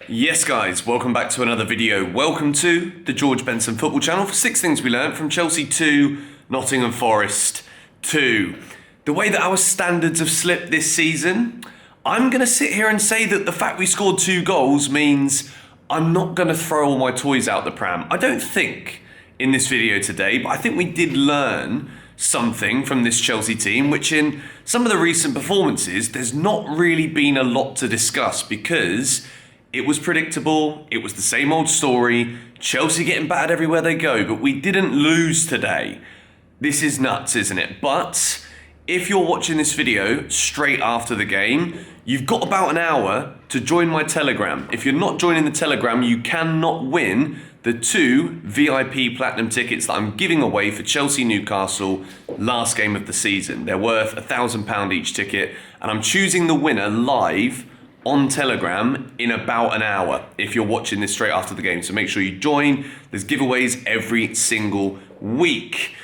Yes guys, welcome back to another video. Welcome to the George Benson Football Channel for 6 things we learned from Chelsea 2, Nottingham Forest 2. The way that our standards have slipped this season, I'm going to sit here and say that the fact we scored 2 goals means I'm not going to throw all my toys out the pram. I don't think in this video today, but I think we did learn something from this Chelsea team, which in some of the recent performances, there's not really been a lot to discuss because it was predictable, it was the same old story, Chelsea getting battered everywhere they go, but we didn't lose today. This is nuts, isn't it? But if you're watching this video straight after the game, you've got about an hour to join my Telegram. If you're not joining the Telegram, you cannot win the 2 VIP Platinum tickets that I'm giving away for Chelsea-Newcastle last game of the season. They're worth £1,000 each ticket, and I'm choosing the winner live on Telegram in about an hour if you're watching this straight after the game. So make sure you join. There's giveaways every single week.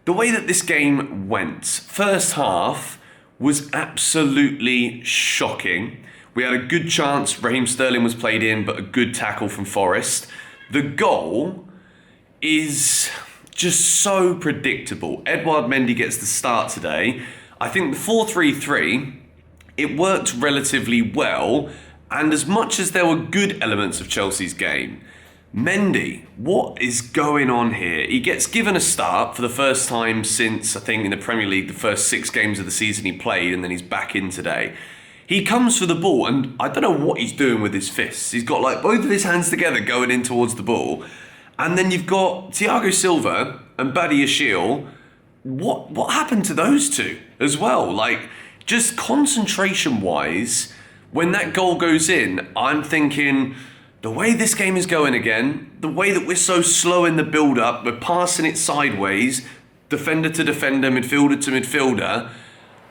The way that this game went, first half was absolutely shocking. We had a good chance. Raheem Sterling was played in, but a good tackle from Forest. The goal is just so predictable. Edouard Mendy gets the start today. I think the 4-3-3, it worked relatively well, and as much as there were good elements of Chelsea's game, Mendy, what is going on here? He gets given a start for the first time since, I think, in the Premier League, the first 6 games of the season he played, and then he's back in today. He comes for the ball, and I don't know what he's doing with his fists. He's got like both of his hands together going in towards the ball, and then you've got Thiago Silva and Badi Ashil. What happened to those two as well? Like, just concentration-wise, when that goal goes in, I'm thinking, the way this game is going again, the way that we're so slow in the build-up, we're passing it sideways, defender to defender, midfielder to midfielder,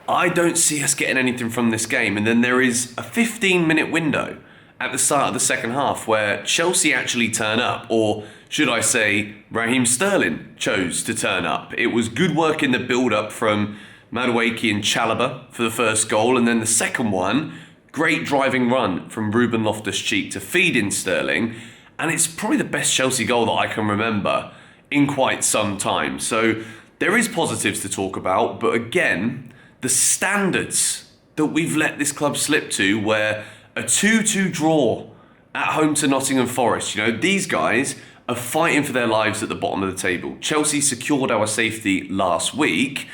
I don't see us getting anything from this game. And then there is a 15-minute window at the start of the second half where Chelsea actually turn up, or should I say, Raheem Sterling chose to turn up. It was good work in the build-up from Madueke and Chalobah for the first goal, and then the second one, great driving run from Ruben Loftus-Cheek to feed in Sterling, and it's probably the best Chelsea goal that I can remember in quite some time. So there is positives to talk about, but again, the standards that we've let this club slip to, where a 2-2 draw at home to Nottingham Forest, these guys are fighting for their lives at the bottom of the table. Chelsea secured our safety last week,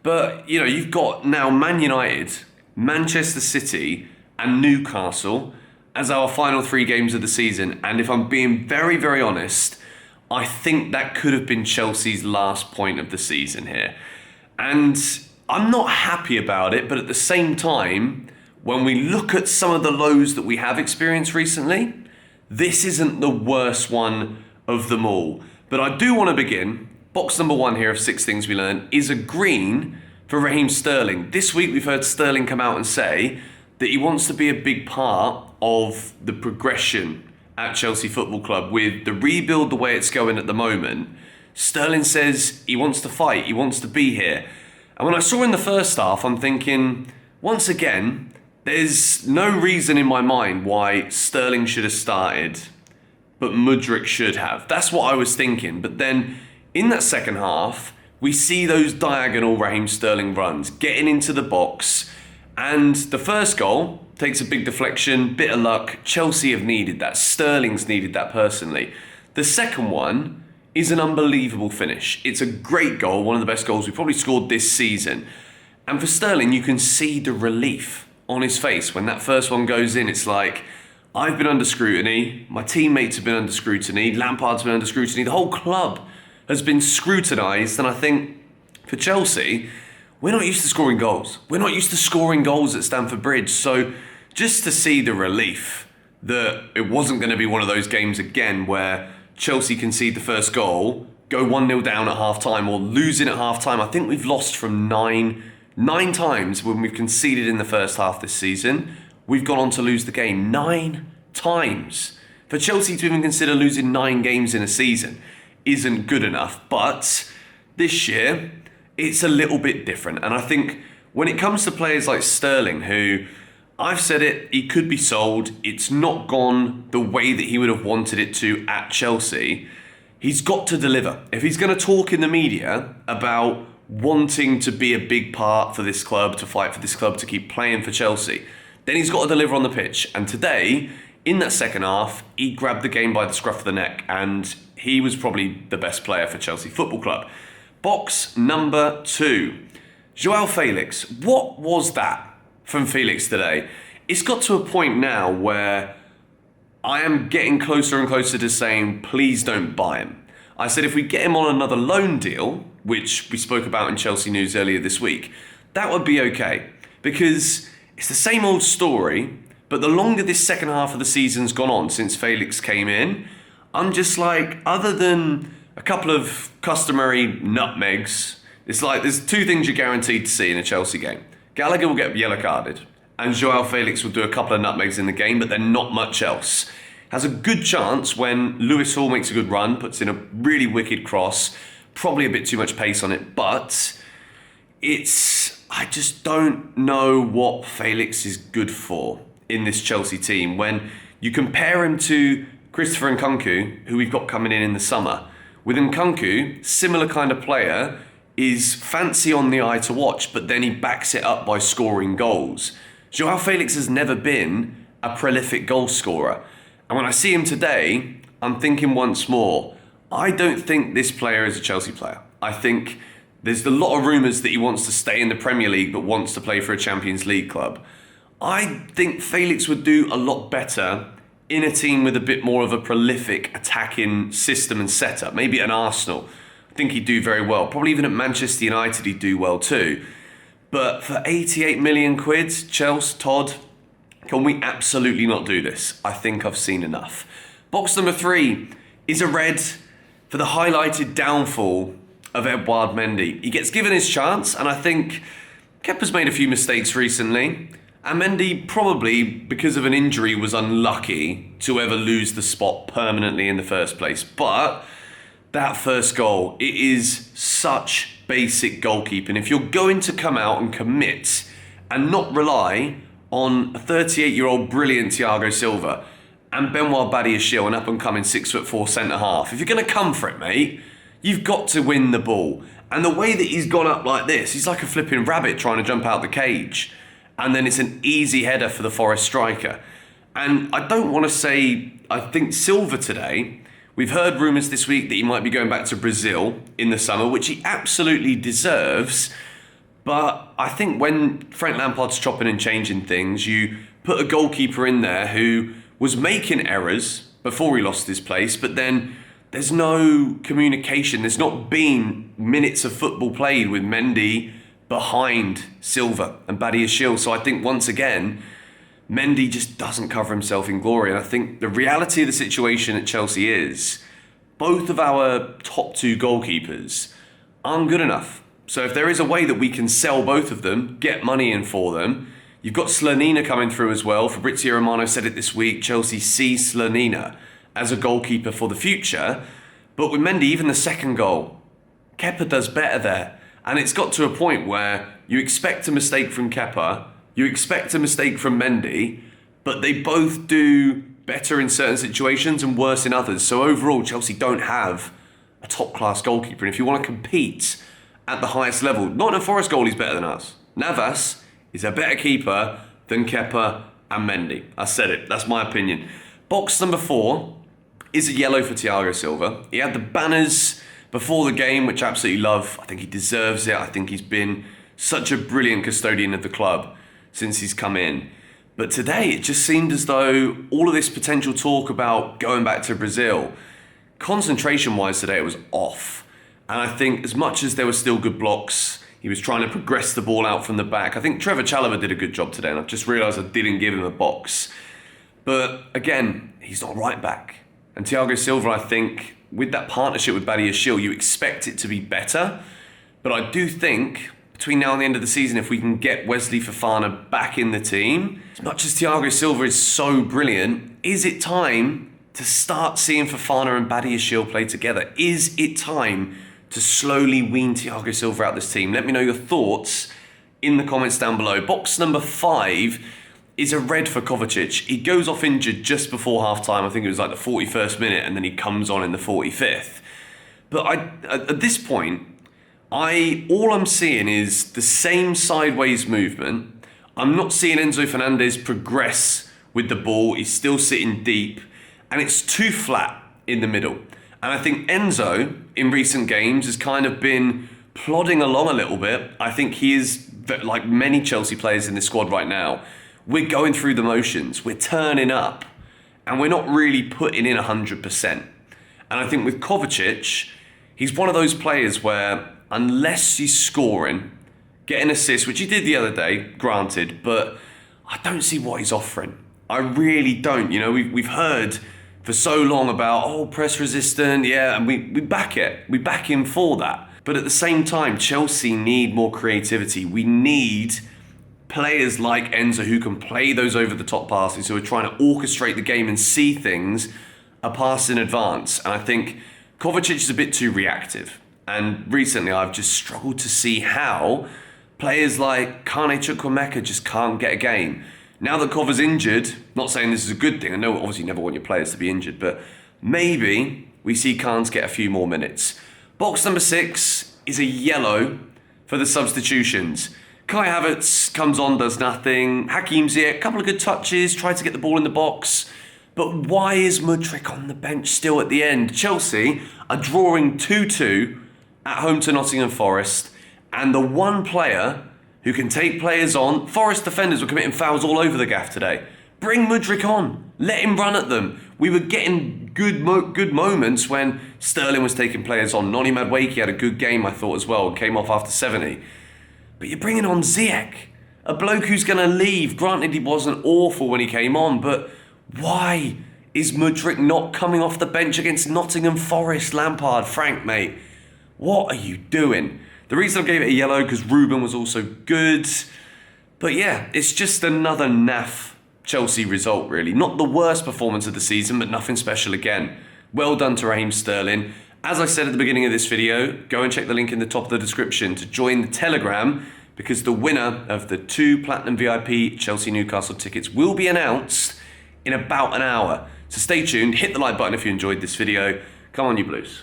but, you've got now Man United, Manchester City, and Newcastle as our final 3 games of the season. And if I'm being very, very honest, I think that could have been Chelsea's last point of the season here. And I'm not happy about it, but at the same time, when we look at some of the lows that we have experienced recently, this isn't the worst one of them all. But I do want to begin. Box number 1 here of 6 things we learned is a green for Raheem Sterling. This week we've heard Sterling come out and say that he wants to be a big part of the progression at Chelsea Football Club with the rebuild the way it's going at the moment. Sterling says he wants to fight, he wants to be here. And when I saw in the first half, I'm thinking, once again, there's no reason in my mind why Sterling should have started, but Mudryk should have. That's what I was thinking. But then in that second half, we see those diagonal Raheem Sterling runs, getting into the box, and the first goal takes a big deflection, bit of luck. Chelsea have needed that. Sterling's needed that personally. The second one is an unbelievable finish. It's a great goal, one of the best goals we've probably scored this season. And for Sterling, you can see the relief on his face when that first one goes in. It's like, I've been under scrutiny, my teammates have been under scrutiny, Lampard's been under scrutiny, the whole club has been scrutinised. And I think for Chelsea, we're not used to scoring goals. We're not used to scoring goals at Stamford Bridge. So just to see the relief that it wasn't going to be one of those games again where Chelsea concede the first goal, go 1-0 down at half-time or losing at half-time. I think we've lost from nine times when we've conceded in the first half this season. We've gone on to lose the game 9 times. For Chelsea to even consider losing 9 games in a season isn't good enough. But this year, it's a little bit different. And I think when it comes to players like Sterling, who I've said it, he could be sold. It's not gone the way that he would have wanted it to at Chelsea. He's got to deliver. If he's going to talk in the media about wanting to be a big part for this club, to fight for this club, to keep playing for Chelsea, then he's got to deliver on the pitch. And today, in that second half, he grabbed the game by the scruff of the neck, and he was probably the best player for Chelsea Football Club. Box number 2. João Felix. What was that from Felix today? It's got to a point now where I am getting closer and closer to saying, please don't buy him. I said if we get him on another loan deal, which we spoke about in Chelsea News earlier this week, that would be okay. Because it's the same old story, but the longer this second half of the season's gone on since Felix came in, I'm just like, other than a couple of customary nutmegs, it's like there's 2 things you're guaranteed to see in a Chelsea game. Gallagher will get yellow carded, and João Felix will do a couple of nutmegs in the game, but then not much else. Has a good chance when Lewis Hall makes a good run, puts in a really wicked cross, probably a bit too much pace on it, but I just don't know what Felix is good for in this Chelsea team. When you compare him to Christopher Nkunku, who we've got coming in the summer, with Nkunku, similar kind of player, is fancy on the eye to watch, but then he backs it up by scoring goals. João Felix has never been a prolific goal scorer. And when I see him today, I'm thinking once more, I don't think this player is a Chelsea player. I think there's a lot of rumours that he wants to stay in the Premier League but wants to play for a Champions League club. I think Felix would do a lot better in a team with a bit more of a prolific attacking system and setup. Maybe at an Arsenal. I think he'd do very well. Probably even at Manchester United he'd do well too. But for 88 million quid, Chelsea, Todd, can we absolutely not do this? I think I've seen enough. Box number 3 is a red for the highlighted downfall of Edouard Mendy. He gets given his chance, and I think Kepa's made a few mistakes recently. And Mendy probably, because of an injury, was unlucky to ever lose the spot permanently in the first place. But that first goal, it is such basic goalkeeping. If you're going to come out and commit and not rely on a 38-year-old brilliant Thiago Silva and Benoit Badiashile, an up-and-coming 6'4" centre-half, if you're going to come for it, mate, you've got to win the ball. And the way that he's gone up like this, he's like a flipping rabbit trying to jump out the cage. And then it's an easy header for the Forest striker. And I don't want to say, I think Silva today, we've heard rumours this week that he might be going back to Brazil in the summer, which he absolutely deserves. But I think when Frank Lampard's chopping and changing things, you put a goalkeeper in there who was making errors before he lost his place, but then there's no communication. There's not been minutes of football played with Mendy behind Silva and Badiashile. So I think once again, Mendy just doesn't cover himself in glory. And I think the reality of the situation at Chelsea is both of our top 2 goalkeepers aren't good enough. So if there is a way that we can sell both of them, get money in for them, you've got Slonina coming through as well. Fabrizio Romano said it this week, Chelsea sees Slonina as a goalkeeper for the future. But with Mendy, even the second goal, Kepa does better there. And it's got to a point where you expect a mistake from Kepa, you expect a mistake from Mendy, but they both do better in certain situations and worse in others. So overall, Chelsea don't have a top-class goalkeeper. And if you want to compete at the highest level, Nottingham Forest goalie's better than us. Navas is a better keeper than Kepa and Mendy. I said it, that's my opinion. Box number 4 is a yellow for Thiago Silva. He had the banners before the game, which I absolutely love. I think he deserves it. I think he's been such a brilliant custodian of the club since he's come in. But today, it just seemed as though all of this potential talk about going back to Brazil, concentration-wise today, it was off. And I think as much as there were still good blocks, he was trying to progress the ball out from the back. I think Trevor Chalobah did a good job today, and I've just realised I didn't give him a box. But again, he's not right back. And Thiago Silva, I think, with that partnership with Badiashile, you expect it to be better. But I do think between now and the end of the season, if we can get Wesley Fofana back in the team, as much as Thiago Silva is so brilliant, is it time to start seeing Fofana and Badiashile play together? Is it time to slowly wean Thiago Silva out of this team? Let me know your thoughts in the comments down below. Box number 5 is a red for Kovacic. He goes off injured just before half-time. I think it was like the 41st minute, and then he comes on in the 45th. But at this point, all I'm seeing is the same sideways movement. I'm not seeing Enzo Fernandez progress with the ball. He's still sitting deep, and it's too flat in the middle. And I think Enzo, in recent games, has kind of been plodding along a little bit. I think he is, like many Chelsea players in this squad right now, we're going through the motions, we're turning up, and we're not really putting in 100%. And I think with Kovacic, he's one of those players where, unless he's scoring, getting assists, which he did the other day, granted, but I don't see what he's offering. I really don't. You know, we've heard for so long about, press resistant, yeah, and we back it. We back him for that. But at the same time, Chelsea need more creativity. We need players like Enzo who can play those over-the-top passes, who are trying to orchestrate the game and see things a pass in advance. And I think Kovacic is a bit too reactive. And recently I've just struggled to see how players like Kane Chukwuemeka just can't get a game. Now that Kova's injured, not saying this is a good thing, I know obviously you never want your players to be injured, but maybe we see Khan's get a few more minutes. Box number 6 is a yellow for the substitutions. Kai Havertz comes on, does nothing. Hakim Ziyech, a couple of good touches, tried to get the ball in the box. But why is Mudryk on the bench still at the end? Chelsea are drawing 2-2 at home to Nottingham Forest. And the one player who can take players on, Forest defenders were committing fouls all over the gaff today. Bring Mudryk on. Let him run at them. We were getting good moments when Sterling was taking players on. Noni Madueke had a good game, I thought, as well. Came off after 70. But you're bringing on Ziyech, a bloke who's going to leave. Granted, he wasn't awful when he came on, but why is Mudryk not coming off the bench against Nottingham Forest? Lampard, Frank, mate, what are you doing? The reason I gave it a yellow, because Ruben was also good. But yeah, it's just another naff Chelsea result, really. Not the worst performance of the season, but nothing special again. Well done to Raheem Sterling. As I said at the beginning of this video, go and check the link in the top of the description to join the Telegram, because the winner of the 2 Platinum VIP Chelsea Newcastle tickets will be announced in about an hour. So stay tuned, hit the like button if you enjoyed this video. Come on, you Blues.